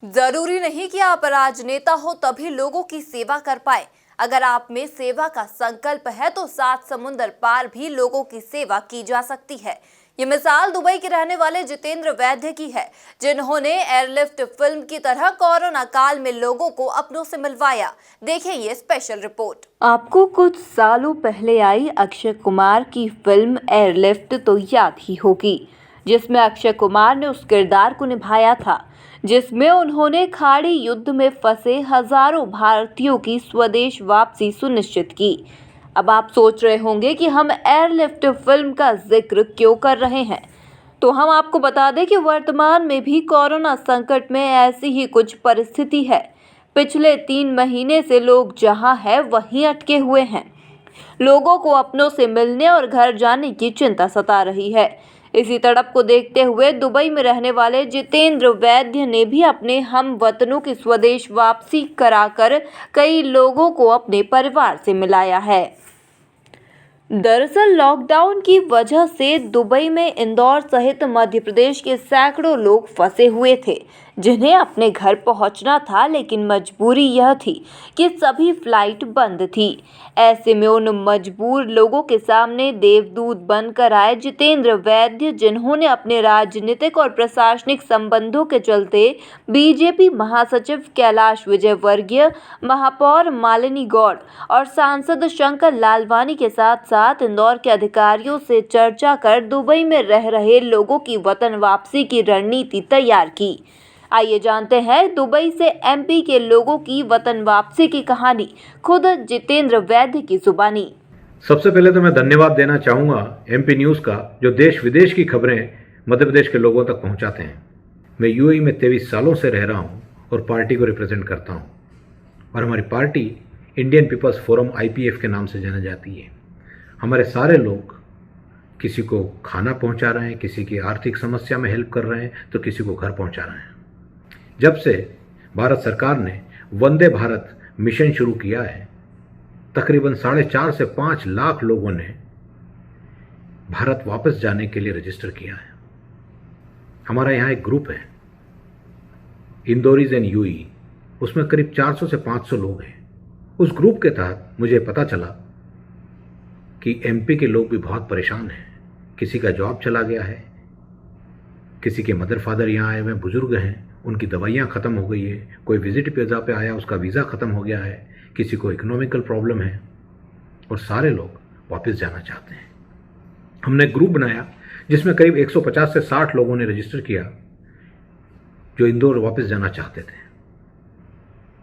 जरूरी नहीं कि आप राजनेता हो तभी लोगों की सेवा कर पाए। अगर आप में सेवा का संकल्प है तो 7 समुंदर पार भी लोगों की सेवा की जा सकती है। ये मिसाल दुबई के रहने वाले जितेंद्र वैद्य की है, जिन्होंने एयरलिफ्ट फिल्म की तरह कोरोना काल में लोगों को अपनों से मिलवाया। देखें ये स्पेशल रिपोर्ट। आपको कुछ सालों पहले आई अक्षय कुमार की फिल्म एयरलिफ्ट तो याद ही होगी, जिसमें अक्षय कुमार ने उस किरदार को निभाया था जिसमें उन्होंने खाड़ी युद्ध में फंसे हजारों भारतीयों की स्वदेश वापसी सुनिश्चित की। अब आप सोच रहे होंगे कि हम एयरलिफ्ट फिल्म का जिक्र क्यों कर रहे हैं, तो हम आपको बता दें कि वर्तमान में भी कोरोना संकट में ऐसी ही कुछ परिस्थिति है। पिछले 3 महीने से लोग जहां हैं वहीं अटके हुए हैं। लोगों को अपनों से मिलने और घर जाने की चिंता सता रही है। इसी तड़प को देखते हुए दुबई में रहने वाले जितेंद्र वैद्य ने भी अपने हम वतनों की स्वदेश वापसी कराकर कई लोगों को अपने परिवार से मिलाया है। दरअसल लॉकडाउन की वजह से दुबई में इंदौर सहित मध्य प्रदेश के सैकड़ों लोग फंसे हुए थे, जिन्हें अपने घर पहुंचना था, लेकिन मजबूरी यह थी कि सभी फ्लाइट बंद थी। ऐसे में उन मजबूर लोगों के सामने देवदूत बनकर आए जितेंद्र वैद्य, जिन्होंने अपने राजनीतिक और प्रशासनिक संबंधों के चलते बीजेपी महासचिव कैलाश विजयवर्गीय, महापौर मालिनी गौड़ और सांसद शंकर लालवानी के साथ साथ इंदौर के अधिकारियों से चर्चा कर दुबई में रह रहे लोगों की वतन वापसी की रणनीति तैयार की। आइए जानते हैं दुबई से एमपी के लोगों की वतन वापसी की कहानी, खुद जितेंद्र वैद्य की जुबानी। सबसे पहले तो मैं धन्यवाद देना चाहूँगा एमपी न्यूज़ का, जो देश विदेश की खबरें मध्य प्रदेश के लोगों तक पहुँचाते हैं। मैं यूएई में 23 सालों से रह रहा हूँ और पार्टी को रिप्रेजेंट करता हूँ, और हमारी party Indian People's Forum IPF के नाम से जानी जाती है। हमारे सारे लोग किसी को खाना पहुँचा रहे हैं, किसी की आर्थिक समस्या में हेल्प कर रहे हैं, तो किसी को घर पहुँचा रहे हैं। जब से भारत सरकार ने वंदे भारत मिशन शुरू किया है, तकरीबन 4.5 से 5 लाख लोगों ने भारत वापस जाने के लिए रजिस्टर किया है। हमारा यहाँ एक ग्रुप है, इंदौरीज एंड यूई, उसमें करीब 400 से 500 लोग हैं। उस ग्रुप के तहत मुझे पता चला कि एमपी के लोग भी बहुत परेशान हैं। किसी का जॉब चला गया है, किसी के मदर फादर यहाँ आए हुए बुजुर्ग हैं, उनकी दवाइयाँ ख़त्म हो गई है, कोई विजिट वीज़ा पे आया उसका वीज़ा ख़त्म हो गया है, किसी को इकोनॉमिकल प्रॉब्लम है, और सारे लोग वापस जाना चाहते हैं। हमने एक ग्रुप बनाया जिसमें करीब 150 से 60 लोगों ने रजिस्टर किया जो इंदौर वापस जाना चाहते थे।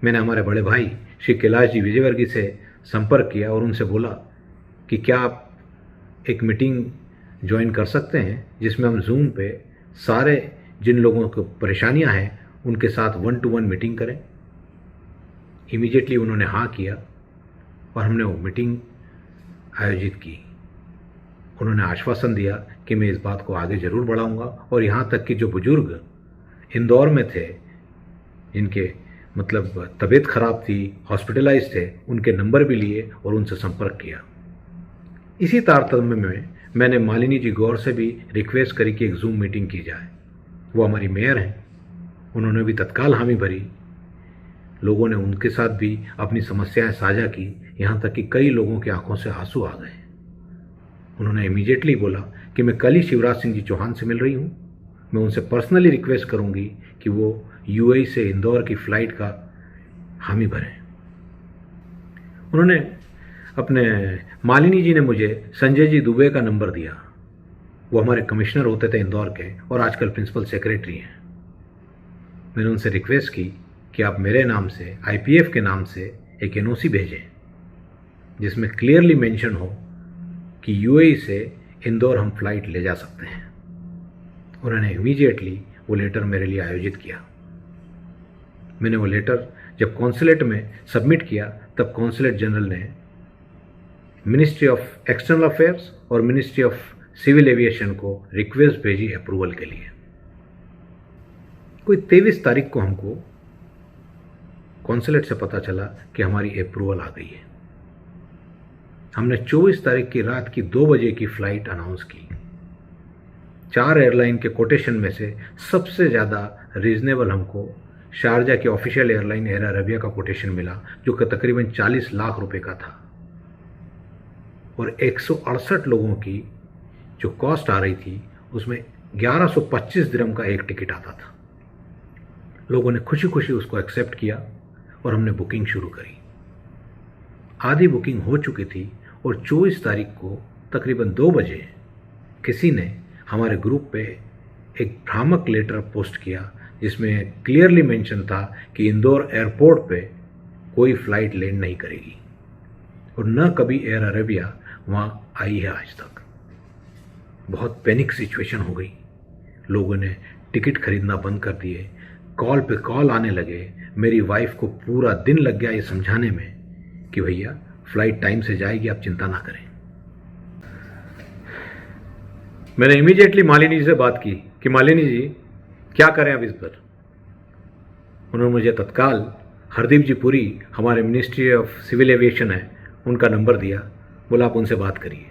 मैंने हमारे बड़े भाई श्री कैलाश जी विजयवर्गीय से संपर्क किया और उनसे बोला कि क्या आप एक मीटिंग ज्वाइन कर सकते हैं जिसमें हम जूम पे सारे जिन लोगों को परेशानियां हैं उनके साथ 1-to-1 मीटिंग करें। इमीडिएटली उन्होंने हाँ किया और हमने वो मीटिंग आयोजित की। उन्होंने आश्वासन दिया कि मैं इस बात को आगे ज़रूर बढ़ाऊंगा, और यहाँ तक कि जो बुजुर्ग इंदौर में थे, जिनके मतलब तबीयत ख़राब थी, हॉस्पिटलाइज थे, उनके नंबर भी लिए और उनसे संपर्क किया। इसी तारतम्य में मैंने मालिनी जी गौर से भी रिक्वेस्ट करी कि एक जूम मीटिंग की जाए। वो हमारी मेयर हैं, उन्होंने भी तत्काल हामी भरी। लोगों ने उनके साथ भी अपनी समस्याएं साझा की, यहाँ तक कि कई लोगों की आंखों से आंसू आ गए। उन्होंने इमीडिएटली बोला कि मैं कल ही शिवराज सिंह जी चौहान से मिल रही हूँ, मैं उनसे पर्सनली रिक्वेस्ट करूँगी कि वो यूएई से इंदौर की फ़्लाइट का हामी भरें। उन्होंने अपने मालिनी जी ने मुझे संजय जी दुबे का नंबर दिया। वो हमारे कमिश्नर होते थे इंदौर के और आजकल प्रिंसिपल सेक्रेटरी हैं। मैंने उनसे रिक्वेस्ट की कि आप मेरे नाम से IPF के नाम से एक NOC भेजें जिसमें क्लियरली मेंशन हो कि यूएई से इंदौर हम फ्लाइट ले जा सकते हैं। उन्होंने इमीडिएटली वो लेटर मेरे लिए आयोजित किया। मैंने वो लेटर जब कॉन्सुलेट में सबमिट किया तब कॉन्सुलेट जनरल ने मिनिस्ट्री ऑफ एक्सटर्नल अफेयर्स और मिनिस्ट्री ऑफ सिविल एविएशन को रिक्वेस्ट भेजी अप्रूवल के लिए। कोई 23 तारीख को हमको कॉन्सुलेट से पता चला कि हमारी अप्रूवल आ गई है। हमने 24 तारीख की रात की 2 बजे की फ़्लाइट अनाउंस की। 4 एयरलाइन के कोटेशन में से सबसे ज़्यादा रीजनेबल हमको शारजा की ऑफिशियल एयरलाइन एयर अरेबिया का कोटेशन मिला जो कि तकरीबन 40 लाख रुपए का था और 168 लोगों की जो कॉस्ट आ रही थी उसमें 1125 दिरहम का एक टिकट आता था। लोगों ने खुशी खुशी उसको एक्सेप्ट किया और हमने बुकिंग शुरू करी। आधी बुकिंग हो चुकी थी और 24 तारीख को तकरीबन 2 बजे किसी ने हमारे ग्रुप पे एक भ्रामक लेटर पोस्ट किया जिसमें क्लियरली मेंशन था कि इंदौर एयरपोर्ट पे कोई फ़्लाइट लैंड नहीं करेगी और न कभी एयर अरेबिया वहाँ आई है आज तक। बहुत पैनिक सिचुएशन हो गई। लोगों ने टिकट खरीदना बंद कर दिए, कॉल पे कॉल आने लगे। मेरी वाइफ को पूरा दिन लग गया ये समझाने में कि भैया फ़्लाइट टाइम से जाएगी, आप चिंता ना करें। मैंने इमीडिएटली मालिनी जी से बात की कि मालिनी जी क्या करें अब इस पर। उन्होंने मुझे तत्काल हरदीप जी पुरी, हमारे मिनिस्ट्री ऑफ सिविल एविएशन है, उनका नंबर दिया। बोला आप उनसे बात करिए।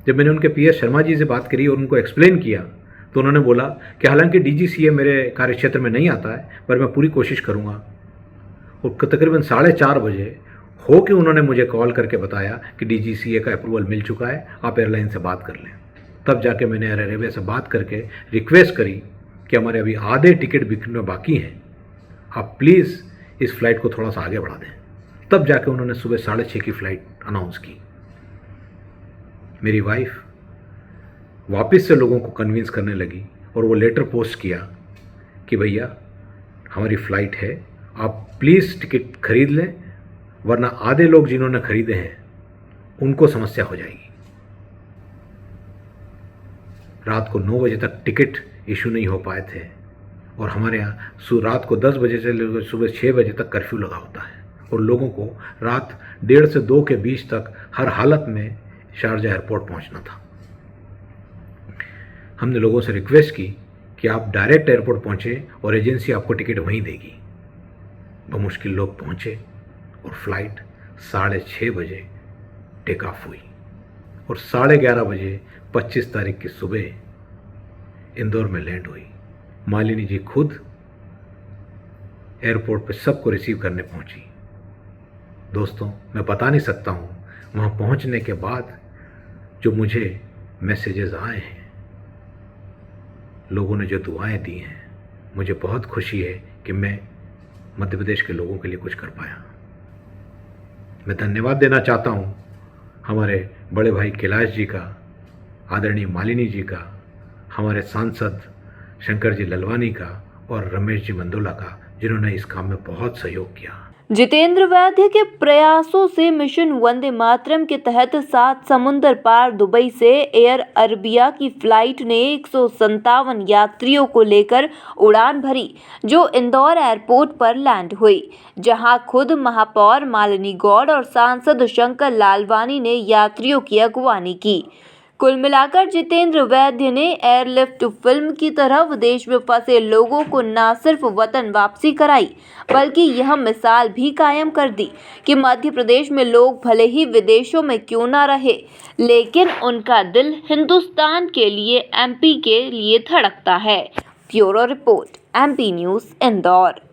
जब मैंने उनके पीएस शर्मा जी से बात करी और उनको एक्सप्लेन किया तो उन्होंने बोला कि हालांकि डीजीसीए मेरे कार्यक्षेत्र में नहीं आता है पर मैं पूरी कोशिश करूंगा। और तकरीबन 4:30 बजे हो कि उन्होंने मुझे कॉल करके बताया कि डीजीसीए का अप्रूवल मिल चुका है, आप एयरलाइन से बात कर लें। तब जाके मैंने एयर अरेबिया से बात करके रिक्वेस्ट करी कि हमारे अभी आधे टिकट बिकने बाकी हैं, आप प्लीज़ इस फ्लाइट को थोड़ा सा आगे बढ़ा दें। तब जाके उन्होंने सुबह 6:30 की फ़्लाइट अनाउंस की। मेरी वाइफ वापस से लोगों को कन्विंस करने लगी और वो लेटर पोस्ट किया कि भैया हमारी फ़्लाइट है, आप प्लीज़ टिकट खरीद लें वरना आधे लोग जिन्होंने खरीदे हैं उनको समस्या हो जाएगी। रात को 9 बजे तक टिकट इशू नहीं हो पाए थे और हमारे यहाँ रात को 10 बजे से लेकर सुबह 6 बजे तक कर्फ्यू लगा होता है और लोगों को रात 1:30 से 2 के बीच तक हर हालत में शारजा एयरपोर्ट पहुंचना था। हमने लोगों से रिक्वेस्ट की कि आप डायरेक्ट एयरपोर्ट पहुंचे और एजेंसी आपको टिकट वहीं देगी। बमुश्किल लोग पहुंचे और फ्लाइट 6:30 बजे टेक ऑफ हुई और 11:30 बजे 25 तारीख की सुबह इंदौर में लैंड हुई। मालिनी जी खुद एयरपोर्ट पे सबको रिसीव करने पहुंची। दोस्तों, मैं बता नहीं सकता हूं वहां पहुंचने के बाद जो मुझे मैसेजेस आए हैं, लोगों ने जो दुआएं दी हैं, मुझे बहुत खुशी है कि मैं मध्य प्रदेश के लोगों के लिए कुछ कर पाया। मैं धन्यवाद देना चाहता हूं हमारे बड़े भाई कैलाश जी का, आदरणीय मालिनी जी का, हमारे सांसद शंकर जी ललवानी का और रमेश जी मंदोला का, जिन्होंने इस काम में बहुत सहयोग किया। जितेंद्र वैद्य के प्रयासों से मिशन वंदे मातरम के तहत 7 समुंदर पार दुबई से एयर अरबिया की फ्लाइट ने 157 यात्रियों को लेकर उड़ान भरी, जो इंदौर एयरपोर्ट पर लैंड हुई, जहां खुद महापौर मालिनी गौड़ और सांसद शंकर लालवानी ने यात्रियों की अगवानी की। कुल मिलाकर जितेंद्र वैद्य ने एयरलिफ्ट फिल्म की तरह विदेश में फंसे लोगों को न सिर्फ वतन वापसी कराई, बल्कि यह मिसाल भी कायम कर दी कि मध्य प्रदेश में लोग भले ही विदेशों में क्यों न रहे, लेकिन उनका दिल हिंदुस्तान के लिए, एमपी के लिए धड़कता है। Bureau report, MP news, Indore.